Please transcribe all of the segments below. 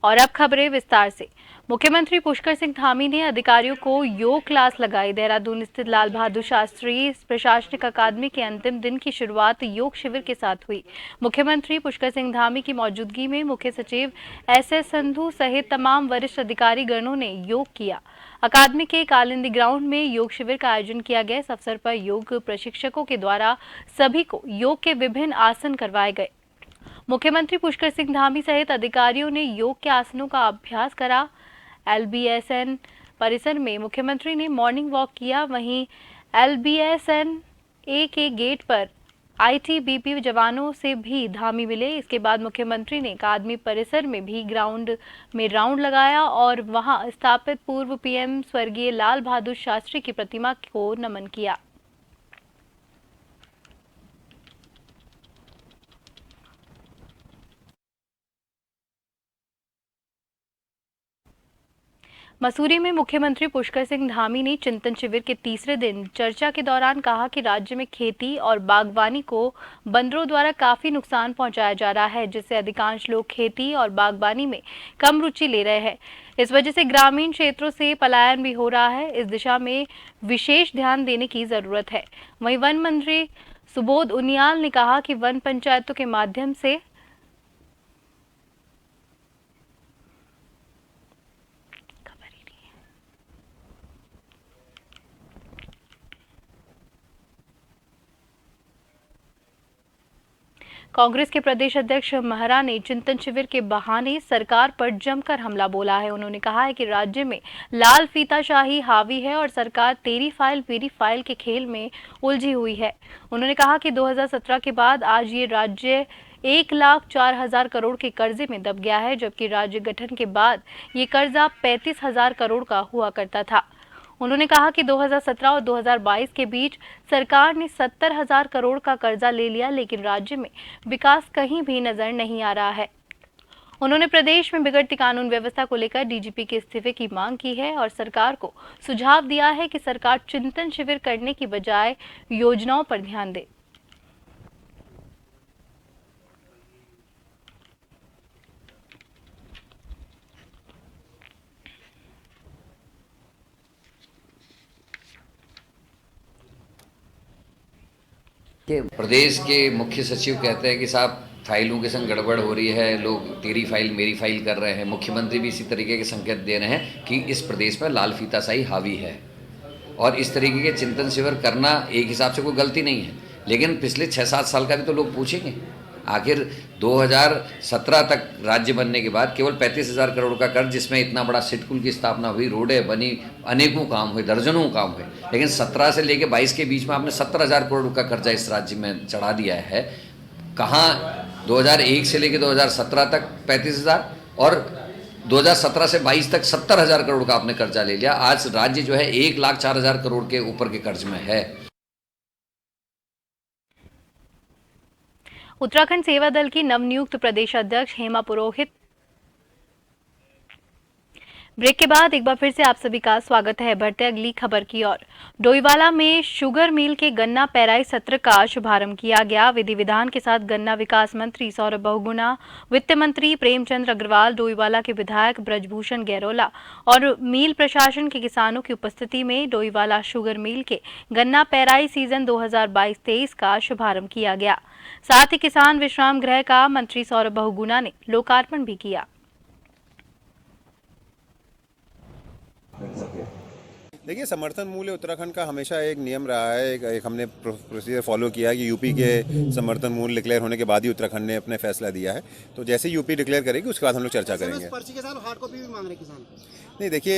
और अब खबरें विस्तार से। मुख्यमंत्री पुष्कर सिंह धामी ने अधिकारियों को योग क्लास लगाई। देहरादून स्थित लाल बहादुर शास्त्री प्रशासनिक अकादमी के अंतिम दिन की शुरुआत योग शिविर के साथ हुई। मुख्यमंत्री पुष्कर सिंह धामी की मौजूदगी में मुख्य सचिव एस संधू सहित तमाम वरिष्ठ अधिकारी गणों ने योग किया। अकादमी के कालिंदी ग्राउंड में योग शिविर का आयोजन किया गया। इस अवसर पर योग प्रशिक्षकों के द्वारा सभी को योग के विभिन्न आसन करवाए गए। मुख्यमंत्री पुष्कर सिंह धामी सहित अधिकारियों ने योग के आसनों का अभ्यास करा। LBSN परिसर में मुख्यमंत्री ने मॉर्निंग वॉक किया। वहीं LBSN A के गेट पर ITBP जवानों से भी धामी मिले। इसके बाद मुख्यमंत्री ने अकादमी परिसर में भी ग्राउंड में राउंड लगाया और वहां स्थापित पूर्व PM स्वर्गीय लाल बहादुर शास्त्री की प्रतिमा को नमन किया। मसूरी में मुख्यमंत्री पुष्कर सिंह धामी ने चिंतन शिविर के तीसरे दिन चर्चा के दौरान कहा कि राज्य में खेती और बागवानी को बंदरों द्वारा काफी नुकसान पहुंचाया जा रहा है, जिससे अधिकांश लोग खेती और बागवानी में कम रुचि ले रहे हैं। इस वजह से ग्रामीण क्षेत्रों से पलायन भी हो रहा है। इस दिशा में विशेष ध्यान देने की जरूरत है। वहीं वन मंत्री सुबोध उनियाल ने कहा कि वन पंचायतों के माध्यम से कांग्रेस के प्रदेश अध्यक्ष महरा ने चिंतन शिविर के बहाने सरकार पर जमकर हमला बोला है। उन्होंने कहा है कि राज्य में लाल फीताशाही हावी है और सरकार तेरी फाइल मेरी फाइल के खेल में उलझी हुई है। उन्होंने कहा कि 2017 के बाद आज ये राज्य 1,04,000 करोड़ के कर्जे में दब गया है, जबकि राज्य गठन के बाद ये कर्जा 35,000 करोड़ का हुआ करता था। उन्होंने कहा कि 2017 और 2022 के बीच सरकार ने 70,000 करोड़ का कर्जा ले लिया, लेकिन राज्य में विकास कहीं भी नजर नहीं आ रहा है। उन्होंने प्रदेश में बिगड़ती कानून व्यवस्था को लेकर DGP के इस्तीफे की मांग की है और सरकार को सुझाव दिया है कि सरकार चिंतन शिविर करने की बजाय योजनाओं पर ध्यान दे। कि प्रदेश के मुख्य सचिव कहते हैं कि साहब फाइलों के संग गड़बड़ हो रही है, लोग तेरी फाइल मेरी फाइल कर रहे हैं। मुख्यमंत्री भी इसी तरीके के संकेत दे रहे हैं कि इस प्रदेश पर लाल फीताशाही हावी है और इस तरीके के चिंतन शिविर करना एक हिसाब से कोई गलती नहीं है, लेकिन पिछले 6-7 साल का भी तो लोग पूछेंगे। आखिर 2017 तक राज्य बनने के बाद केवल 35,000 करोड़ का कर्ज, जिसमें इतना बड़ा सिडकुल की स्थापना हुई, रोडें बनी, अनेकों काम हुए, दर्जनों काम हुए, लेकिन 17 से लेकर 22 के बीच में आपने 70,000 करोड़ का कर्जा इस राज्य में चढ़ा दिया है। कहाँ 2001 से लेकर 2017 तक 35,000 और 2017 से 22 तक 70,000 करोड़ का आपने कर्जा ले लिया। आज राज्य जो है 1,04,000 करोड़ के ऊपर के कर्ज में है। उत्तराखंड सेवा दल की नवनियुक्त प्रदेश अध्यक्ष हेमा पुरोहित। ब्रेक के बाद एक बार फिर से आप सभी का स्वागत है। बढ़ते अगली खबर की ओर। डोईवाला में शुगर मिल के गन्ना पेराई सत्र का शुभारंभ किया गया। विधि विधान के साथ गन्ना विकास मंत्री सौरभ बहुगुणा, वित्त मंत्री प्रेमचंद्र अग्रवाल, डोईवाला के विधायक ब्रजभूषण गैरोला और मिल प्रशासन के किसानों की उपस्थिति में डोईवाला शुगर मिल के गन्ना पेराई सीजन 2022-23 का शुभारंभ किया गया। साथ ही किसान विश्राम गृह का मंत्री सौरभ बहुगुणा ने लोकार्पण भी किया। देखिए, समर्थन मूल्य उत्तराखंड का हमेशा एक नियम रहा है। एक हमने प्रोसीजर फॉलो किया है कि यूपी के समर्थन मूल्य डिक्लेयर होने के बाद ही उत्तराखंड ने अपने फैसला दिया है। तो जैसे यूपी डिक्लेयर करेगी उसके बाद हम लोग चर्चा करेंगे। पर्ची के साथ हार्ड कॉपी भी मांग रहे किसान। नहीं, देखिए,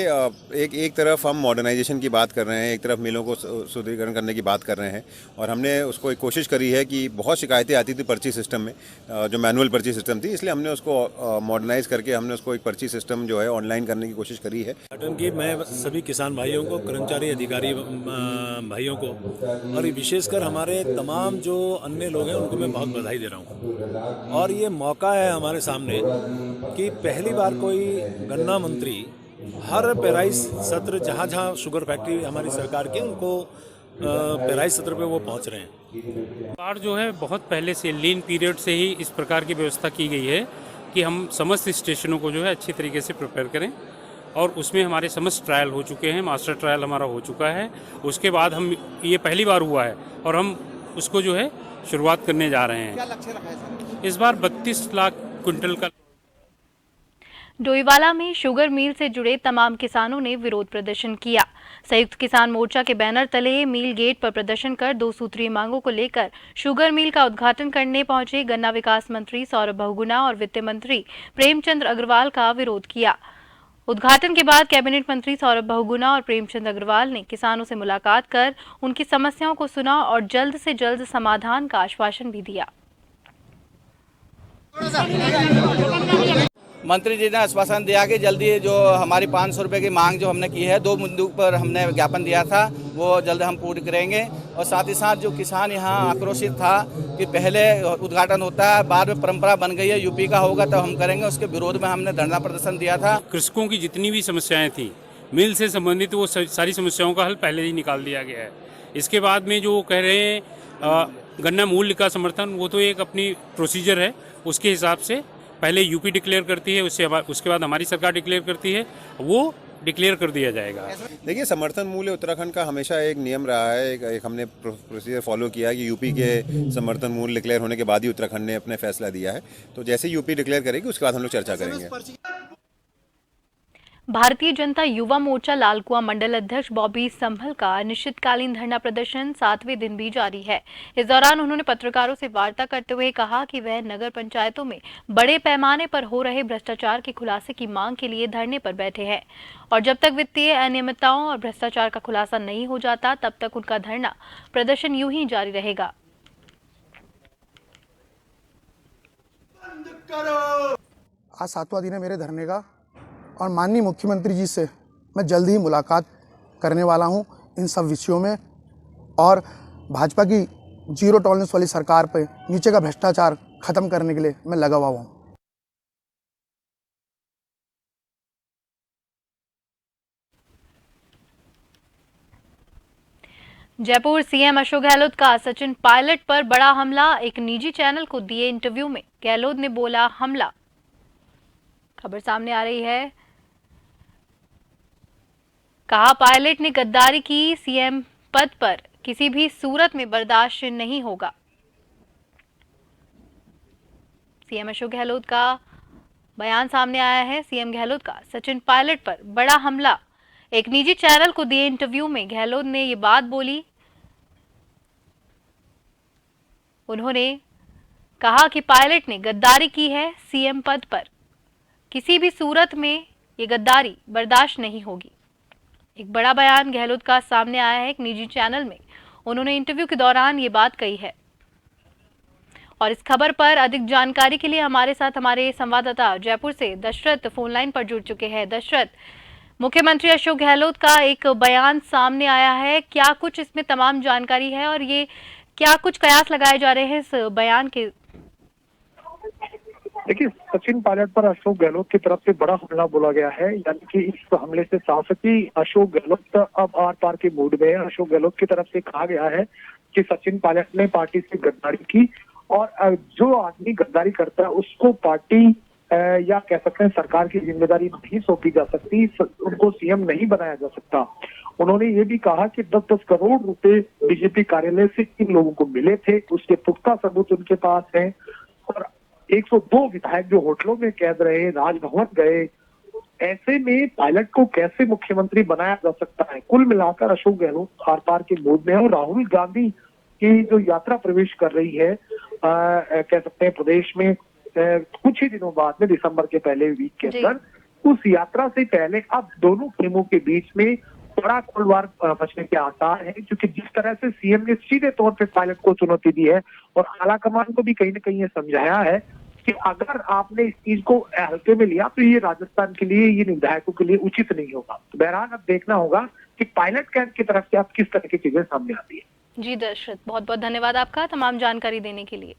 एक तरफ हम मॉडर्नाइजेशन की बात कर रहे हैं, एक तरफ मिलों को सुदृढ़ीकरण करने की बात कर रहे हैं और हमने उसको एक कोशिश करी है कि बहुत शिकायतें आती थी पर्ची सिस्टम में, जो मैनुअल पर्ची सिस्टम थी, इसलिए हमने उसको मॉडर्नाइज करके हमने उसको एक पर्ची सिस्टम जो है ऑनलाइन करने की कोशिश करी है। की मैं सभी किसान भाइयों को, कर्मचारी अधिकारी भाइयों को और विशेषकर हमारे तमाम जो अन्य लोग हैं उनको मैं बहुत बधाई दे रहा हूँ। और ये मौका है हमारे सामने कि पहली बार कोई गन्ना मंत्री हर पेराई सत्र, जहाँ जहाँ शुगर फैक्ट्री हमारी सरकार के, उनको पेराई सत्र पे वो पहुँच रहे हैं। सरकार जो है बहुत पहले से लीन पीरियड से ही इस प्रकार की व्यवस्था की गई है कि हम समस्त स्टेशनों को जो है अच्छी तरीके से प्रिपेयर करें, और उसमें हमारे समस्त ट्रायल हो चुके हैं, मास्टर ट्रायल हमारा हो चुका है। उसके बाद हम, ये पहली बार हुआ है और हम उसको जो है शुरुआत करने जा रहे हैं। क्या लक्ष्य रखा है सर? इस बार 32 लाख क्विंटल का। डोईवाला में शुगर मिल से जुड़े तमाम किसानों ने विरोध प्रदर्शन किया। संयुक्त किसान मोर्चा के बैनर तले मिल गेट पर प्रदर्शन कर 2 सूत्रीय मांगों को लेकर शुगर मिल का उद्घाटन करने पहुंचे गन्ना विकास मंत्री सौरभ बहुगुणा और वित्त मंत्री प्रेमचंद अग्रवाल का विरोध किया। उद्घाटन के बाद कैबिनेट मंत्री सौरभ बहुगुणा और प्रेमचंद अग्रवाल ने किसानों से मुलाकात कर उनकी समस्याओं को सुना और जल्द से जल्द समाधान का आश्वासन भी दिया। मंत्री जी ने आश्वासन दिया कि जल्दी जो हमारी 500 रुपये की मांग जो हमने की है, 2 मुद्दों पर हमने ज्ञापन दिया था, वो जल्द हम पूरी करेंगे। और साथ ही साथ जो किसान यहाँ आक्रोशित था कि पहले उद्घाटन होता है, बाद में परंपरा बन गई है, यूपी का होगा तो हम करेंगे, उसके विरोध में हमने धरना प्रदर्शन दिया था। कृषकों की जितनी भी समस्याएं थी मिल से संबंधित, वो सारी समस्याओं का हल पहले ही निकाल दिया गया है। इसके बाद में जो वो कह रहे हैं गन्ना मूल्य का समर्थन, वो तो एक अपनी प्रोसीजर है, उसके हिसाब से पहले यूपी डिक्लेयर करती है, उसके बाद हमारी सरकार डिक्लेयर करती है, वो डिक्लेयर कर दिया जाएगा। देखिए, समर्थन मूल्य उत्तराखंड का हमेशा एक नियम रहा है, एक हमने प्रोसीजर फॉलो किया है कि यूपी के समर्थन मूल्य डिक्लेयर होने के बाद ही उत्तराखंड ने अपने फैसला दिया है। तो जैसे यूपी डिक्लेयर करेगी उसके बाद हम लोग चर्चा करेंगे। भारतीय जनता युवा मोर्चा लालकुआं मंडल अध्यक्ष बॉबी संभल का अनिश्चितकालीन धरना प्रदर्शन 7वें दिन भी जारी है। इस दौरान उन्होंने पत्रकारों से वार्ता करते हुए कहा कि वह नगर पंचायतों में बड़े पैमाने पर हो रहे भ्रष्टाचार के खुलासे की मांग के लिए धरने पर बैठे हैं और जब तक वित्तीय अनियमितताओं और भ्रष्टाचार का खुलासा नहीं हो जाता तब तक उनका धरना प्रदर्शन यूं ही जारी रहेगा। आज 7वां दिन है मेरे धरने का और माननीय मुख्यमंत्री जी से मैं जल्द ही मुलाकात करने वाला हूं इन सब विषयों में, और भाजपा की जीरो टॉलरेंस वाली सरकार पे नीचे का भ्रष्टाचार खत्म करने के लिए मैं लगा हुआ हूं। जयपुर सीएम अशोक गहलोत का सचिन पायलट पर बड़ा हमला। एक निजी चैनल को दिए इंटरव्यू में गहलोत ने बोला हमला। खबर सामने आ रही है। कहा पायलट ने गद्दारी की, सीएम पद पर किसी भी सूरत में बर्दाश्त नहीं होगा। सीएम अशोक गहलोत का बयान सामने आया है। सीएम गहलोत का सचिन पायलट पर बड़ा हमला। एक निजी चैनल को दिए इंटरव्यू में गहलोत ने ये बात बोली। उन्होंने कहा कि पायलट ने गद्दारी की है, सीएम पद पर किसी भी सूरत में ये गद्दारी बर्दाश्त नहीं होगी। एक बड़ा बयान गहलोत का सामने आया है। एक निजी चैनल में उन्होंने इंटरव्यू के दौरान ये बात कही है। और इस खबर पर अधिक जानकारी के लिए हमारे साथ हमारे संवाददाता जयपुर से दशरथ फोन लाइन पर जुड़ चुके हैं। दशरथ, मुख्यमंत्री अशोक गहलोत का एक बयान सामने आया है, क्या कुछ इसमें तमाम जानकारी है और ये क्या कुछ कयास लगाए जा रहे हैं इस बयान के? देखिए, सचिन पायलट पर अशोक गहलोत की तरफ से बड़ा हमला बोला गया है, यानी कि इस हमले से साफ है कि अशोक गहलोत अब आर पार के मूड में है। अशोक गहलोत की तरफ से कहा गया है कि सचिन पायलट ने पार्टी से गद्दारी की और जो आदमी गद्दारी करता है उसको पार्टी या कह सकते हैं सरकार की जिम्मेदारी नहीं सौंपी जा सकती, उनको सीएम नहीं बनाया जा सकता। उन्होंने ये भी कहा कि 10-10 करोड़ रुपए बीजेपी कार्यालय से इन लोगों को मिले थे, उसके पुख्ता सबूत उनके पास है। और 102 विधायक जो होटलों में कैद रहे, राजभवन गए, ऐसे में पायलट को कैसे मुख्यमंत्री बनाया जा सकता है? कुल मिलाकर अशोक गहलोत आर पार के मूड में है। और राहुल गांधी की जो यात्रा प्रवेश कर रही है कह सकते हैं प्रदेश में कुछ ही दिनों बाद में, दिसंबर के पहले वीक के अंदर, उस यात्रा से पहले अब दोनों खेमों के बीच में बड़ा खुलवार मचने के आसार हैं, क्योंकि जिस तरह से सीएम ने सीधे तौर पे पायलट को चुनौती दी है और आला कमान को भी कहीं ना कहीं ये समझाया है कि अगर आपने इस चीज को हल्के में लिया तो ये राजस्थान के लिए, ये विधायकों के लिए उचित नहीं होगा। तो बहरहाल अब देखना होगा कि पायलट कैंप की तरफ से आप किस तरह की चीजें सामने आती है। जी दशरथ, बहुत बहुत धन्यवाद आपका तमाम जानकारी देने के लिए।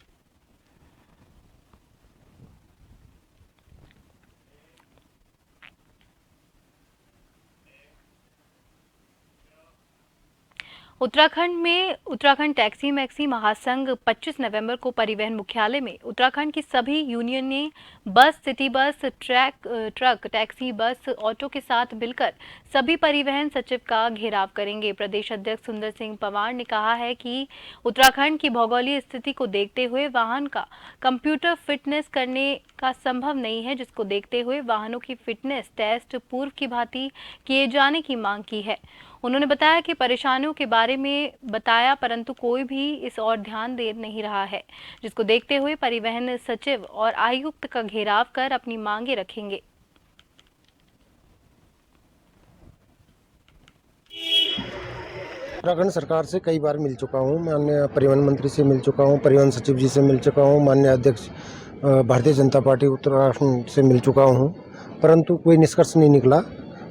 उत्तराखंड में उत्तराखंड टैक्सी मैक्सी महासंघ 25 नवंबर को परिवहन मुख्यालय में उत्तराखंड की सभी यूनियन ने बस, सिटी बस, ट्रक, टैक्सी, बस, ऑटो के साथ मिलकर सभी परिवहन सचिव का घेराव करेंगे। प्रदेश अध्यक्ष सुंदर सिंह पंवार ने कहा है कि उत्तराखंड की भौगोलिक स्थिति को देखते हुए वाहन का कंप्यूटर फिटनेस करने का संभव नहीं है, जिसको देखते हुए वाहनों की फिटनेस टेस्ट पूर्व की भांति किए जाने की मांग की है। उन्होंने बताया कि परेशानियों के बारे में बताया, परंतु कोई भी इस ओर ध्यान दे नहीं रहा है, जिसको देखते हुए परिवहन सचिव और आयुक्त का घेराव कर अपनी मांगे रखेंगे। उत्तराखंड सरकार से कई बार मिल चुका हूँ, माननीय परिवहन मंत्री से मिल चुका हूँ, परिवहन सचिव जी से मिल चुका हूँ, माननीय अध्यक्ष भारतीय जनता पार्टी उत्तराखंड से मिल चुका हूँ, परंतु कोई निष्कर्ष नहीं निकला।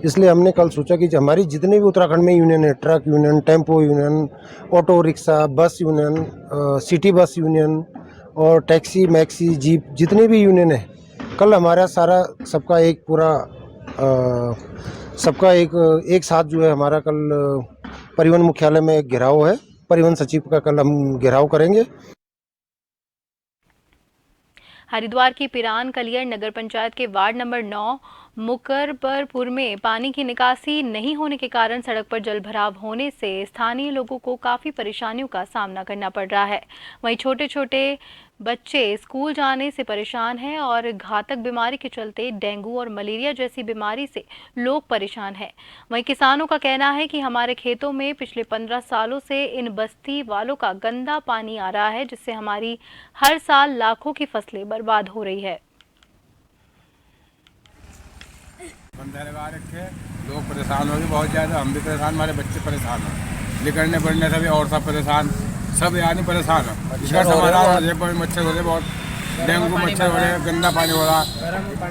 इसलिए हमने कल सोचा कि हमारी जितने भी उत्तराखंड में यूनियन है, truck union, tempo union, auto rickshaw, बस यूनियन, सिटी बस यूनियन और टैक्सी मैक्सी जीप, जितने भी यूनियन है, कल हमारा सारा सबका एक पूरा सबका एक साथ जो है हमारा कल परिवहन मुख्यालय में एक घेराव है। परिवहन सचिव का कल हम घेराव करेंगे। हरिद्वार की पिरान कलियर नगर पंचायत के वार्ड नंबर 9 मुकरबरपुर में पानी की निकासी नहीं होने के कारण सड़क पर जलभराव होने से स्थानीय लोगों को काफी परेशानियों का सामना करना पड़ रहा है। वहीं छोटे छोटे बच्चे स्कूल जाने से परेशान हैं और घातक बीमारी के चलते डेंगू और मलेरिया जैसी बीमारी से लोग परेशान हैं। वहीं किसानों का कहना है कि हमारे खेतों में पिछले 15 सालों से इन बस्ती वालों का गंदा पानी आ रहा है, जिससे हमारी हर साल लाखों की फसलें बर्बाद हो रही है। लोग परेशान हो गए बहुत ज़्यादा, हम भी परेशान, हमारे बच्चे परेशान हैं, निकलने पड़ने से भी और सब परेशान, सब यानी परेशान है। इसका समाधान हो जाए, मच्छर हो रहे बहुत, डेंगू मच्छर हो रहे, गंदा पानी हो रहा,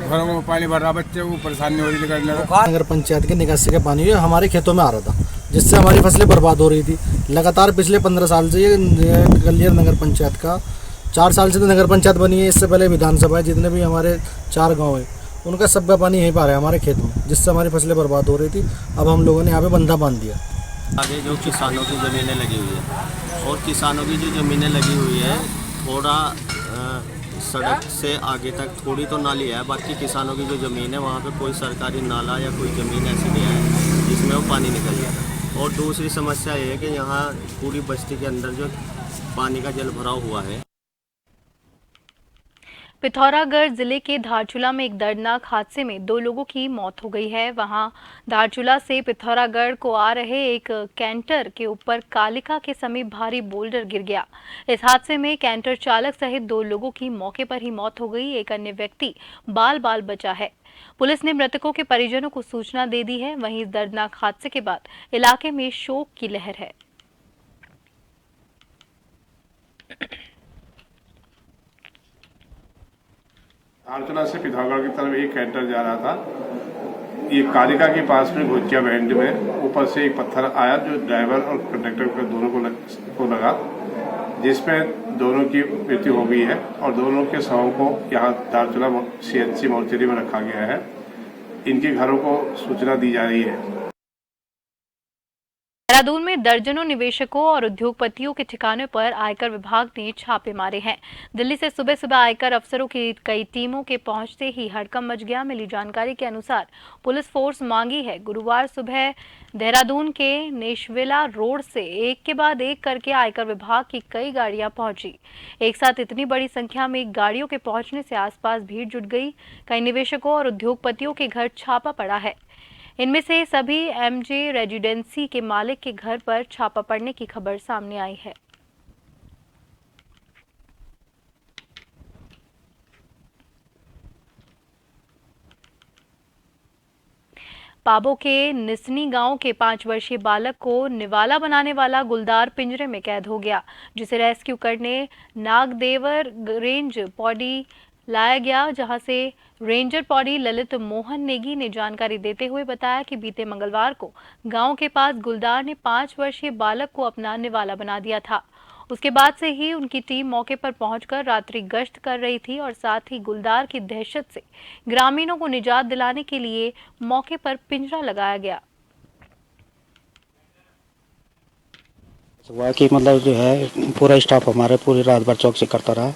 घरों में पानी भर रहा, बच्चे को परेशानी हो रही निकलने में। नगर पंचायत के निकासी का पानी हमारे खेतों में आ रहा था, जिससे हमारी फसलें बर्बाद हो रही थी। लगातार पिछले 15 साल से ये कलियर नगर पंचायत का 4 साल से तो नगर पंचायत बनी है, इससे पहले विधानसभा है, जितने भी हमारे 4 गाँव है उनका सबका पानी यहीं पर है हमारे खेत में, जिससे हमारी फसलें बर्बाद हो रही थी। अब हम लोगों ने यहाँ पे बंधा बांध दिया। आगे जो किसानों की ज़मीनें लगी हुई है और किसानों की जो ज़मीनें लगी हुई है, थोड़ा सड़क से आगे तक थोड़ी तो नाली है, बाकी किसानों की जो ज़मीन है वहाँ पे कोई सरकारी नाला या कोई ज़मीन ऐसी नहीं है जिसमें वो पानी निकल जाता। और दूसरी समस्या ये है कि यहाँ पूरी बस्ती के अंदर जो पानी का जल भराव हुआ है। पिथौरागढ़ जिले के धारचूला में एक दर्दनाक हादसे में 2 लोगों की मौत हो गई है। वहां धारचूला से पिथौरागढ़ को आ रहे एक कैंटर के ऊपर कालिका के समीप भारी बोल्डर गिर गया। इस हादसे में कैंटर चालक सहित 2 लोगों की मौके पर ही मौत हो गई। एक अन्य व्यक्ति बाल बाल बचा है। पुलिस ने मृतकों के परिजनों को सूचना दे दी है। वहीं इस दर्दनाक हादसे के बाद इलाके में शोक की लहर है। धारचूला से पिथौरागढ़ की तरफ एक कैंटर जा रहा था। ये कालिका के पास में घोचिया बैंड में ऊपर से एक पत्थर आया जो ड्राइवर और कंडक्टर को दोनों को लगा, जिसमें दोनों की मृत्यु हो गई है और दोनों के शवों को यहाँ धारचूला CHC मोर्चरी में रखा गया है। इनके घरों को सूचना दी जा रही है। देहरादून में दर्जनों निवेशकों और उद्योगपतियों के ठिकानों पर आयकर विभाग ने छापे मारे हैं। दिल्ली से सुबह सुबह आयकर अफसरों की कई टीमों के पहुंचते ही हड़कंप मच गया। मिली जानकारी के अनुसार पुलिस फोर्स मांगी है। गुरुवार सुबह देहरादून के नेशविला रोड से एक के बाद एक करके आयकर विभाग की कई गाड़ियां पहुंची। एक साथ इतनी बड़ी संख्या में गाड़ियों के पहुंचने से आसपास भीड़ जुट गई। कई निवेशकों और उद्योगपतियों के घर छापा पड़ा है। इनमें से सभी MJ रेजिडेंसी के मालिक के घर पर छापा पड़ने की खबर सामने आई है। पाबो के निसनी गांव के 5 वर्षीय बालक को निवाला बनाने वाला गुलदार पिंजरे में कैद हो गया, जिसे रेस्क्यू करने नागदेवर रेंज पौड़ी लाया गया, जहां से रेंजर पौड़ी ललित मोहन नेगी ने जानकारी देते हुए बताया कि बीते मंगलवार को गांव के पास गुलदार ने 5 वर्षीय बालक को अपना निवाला बना दिया था। उसके बाद से ही उनकी टीम मौके पर पहुंचकर रात्रि गश्त कर रही थी और साथ ही गुलदार की दहशत से ग्रामीणों को निजात दिलाने के लिए मौके पर पिंजरा लगाया गया। हुआ कि मतलब जो है पूरा स्टाफ हमारे पूरी रात भर चौकसी करता रहा।